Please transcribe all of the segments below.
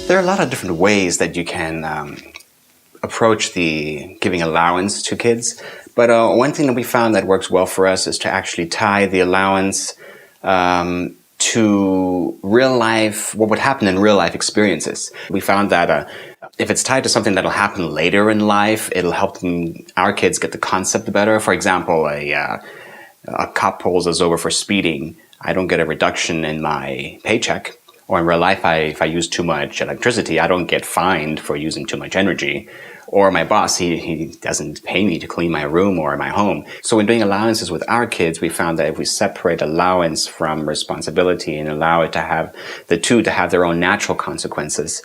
There are a lot of different ways that you can approach the giving allowance to kids, but one thing that we found that works well for us is to actually tie the allowance to real life, what would happen in real life experiences. We found that if it's tied to something that'll happen later in life, it'll help our kids get the concept better. For example, a cop pulls us over for speeding. I don't get a reduction in my paycheck. Or in real life, if I use too much electricity, I don't get fined for using too much energy. Or my boss, he doesn't pay me to clean my room or my home. So in doing allowances with our kids, we found that if we separate allowance from responsibility and allow it to have the two to have their own natural consequences,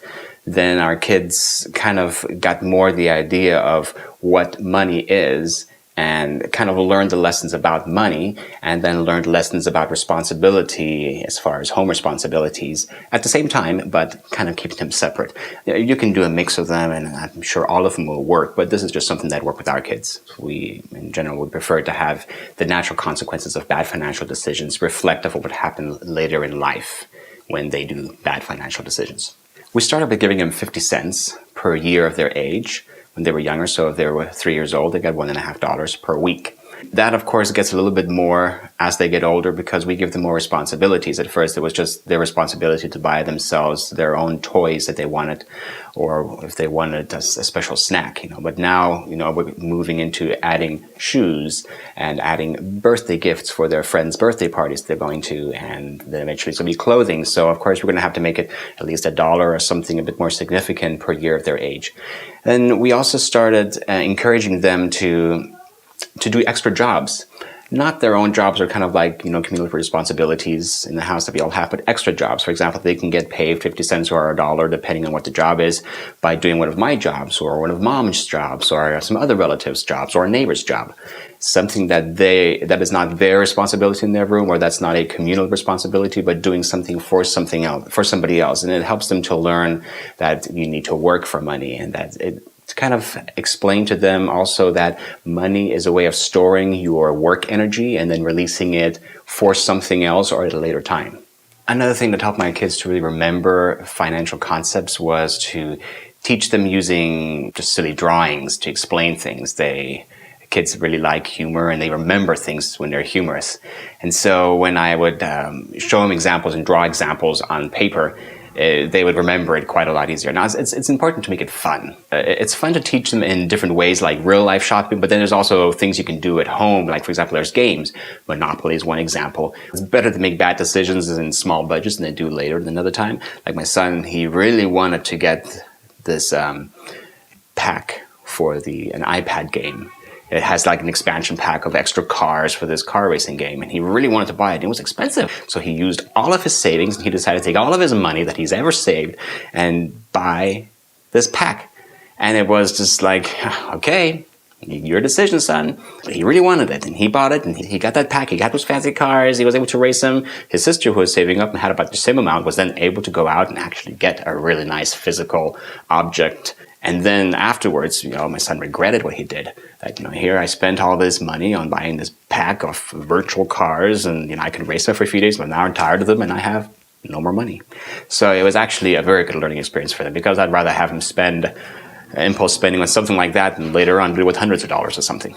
then our kids kind of got more the idea of what money is and kind of learned the lessons about money and then learned lessons about responsibility as far as home responsibilities at the same time, but kind of keeping them separate. You can do a mix of them and I'm sure all of them will work, but this is just something that works with our kids. We, in general, would prefer to have the natural consequences of bad financial decisions reflect of what would happen later in life when they do bad financial decisions. We started by giving them 50 cents per year of their age. When they were younger, so if they were 3 years old, they got $1.50 per week. That, of course, gets a little bit more as they get older because we give them more responsibilities. At first, it was just their responsibility to buy themselves their own toys that they wanted, or if they wanted a special snack, But now, we're moving into adding shoes and adding birthday gifts for their friends' birthday parties they're going to, and then eventually it's going to be clothing. So, of course, we're going to have to make it at least $1 or something a bit more significant per year of their age. Then we also started encouraging them to do extra jobs. Not their own jobs are kind of like, communal responsibilities in the house that we all have, but extra jobs. For example, they can get paid 50 cents or $1, depending on what the job is, by doing one of my jobs or one of mom's jobs or some other relative's jobs or a neighbor's job. Something that is not their responsibility in their room, or that's not a communal responsibility, but doing something for something else, for somebody else. And it helps them to learn that you need to work for money, and that to kind of explain to them also that money is a way of storing your work energy and then releasing it for something else or at a later time. Another thing that helped my kids to really remember financial concepts was to teach them using just silly drawings to explain things. Kids really like humor and they remember things when they're humorous. And so when I would show them examples and draw examples on paper, they would remember it quite a lot easier. Now, it's important to make it fun. It's fun to teach them in different ways, like real-life shopping, but then there's also things you can do at home. Like, for example, there's games. Monopoly is one example. It's better to make bad decisions in small budgets than they do later than another time. Like my son, he really wanted to get this pack for an iPad game. It has like an expansion pack of extra cars for this car racing game, and he really wanted to buy it. It was expensive. So he used all of his savings, and he decided to take all of his money that he's ever saved and buy this pack. And it was just like, okay, your decision, son. But he really wanted it, and he bought it, and he got that pack. He got those fancy cars. He was able to race them. His sister, who was saving up and had about the same amount, was then able to go out and actually get a really nice physical object. And then afterwards, my son regretted what he did. That, here I spent all this money on buying this pack of virtual cars, and I could race them for a few days, but now I'm tired of them and I have no more money. So it was actually a very good learning experience for them, because I'd rather have him spend impulse spending on something like that than later on do it with hundreds of dollars or something.